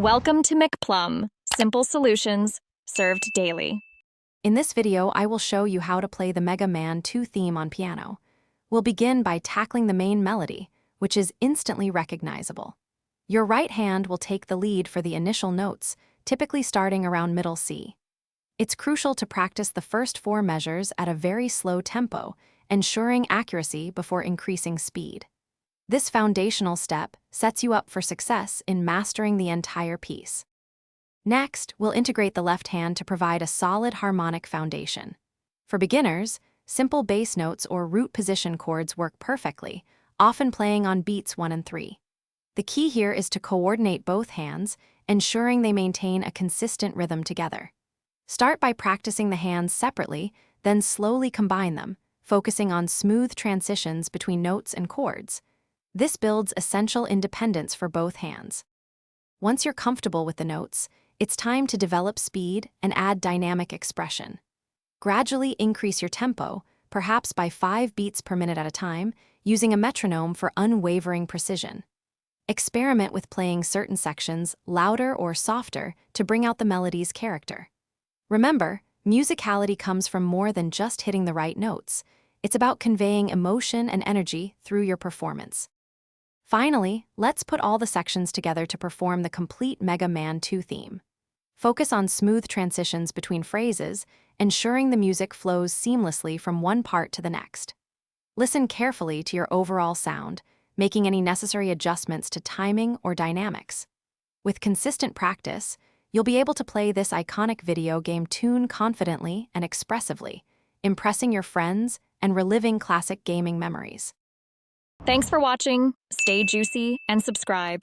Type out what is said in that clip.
Welcome to McPlum, simple solutions served daily. In this video, I will show you how to play the Mega Man 2 theme on piano. We'll begin by tackling the main melody, which is instantly recognizable. Your right hand will take the lead for the initial notes, typically starting around middle C. It's crucial to practice the first 4 measures at a very slow tempo, ensuring accuracy before increasing speed. This foundational step sets you up for success in mastering the entire piece. Next, we'll integrate the left hand to provide a solid harmonic foundation. For beginners, simple bass notes or root position chords work perfectly, often playing on beats 1 and 3. The key here is to coordinate both hands, ensuring they maintain a consistent rhythm together. Start by practicing the hands separately, then slowly combine them, focusing on smooth transitions between notes and chords. This builds essential independence for both hands. Once you're comfortable with the notes, it's time to develop speed and add dynamic expression. Gradually increase your tempo, perhaps by 5 beats per minute at a time, using a metronome for unwavering precision. Experiment with playing certain sections louder or softer to bring out the melody's character. Remember, musicality comes from more than just hitting the right notes. It's about conveying emotion and energy through your performance. Finally, let's put all the sections together to perform the complete Mega Man 2 theme. Focus on smooth transitions between phrases, ensuring the music flows seamlessly from one part to the next. Listen carefully to your overall sound, making any necessary adjustments to timing or dynamics. With consistent practice, you'll be able to play this iconic video game tune confidently and expressively, impressing your friends and reliving classic gaming memories. Thanks for watching, stay juicy, and subscribe.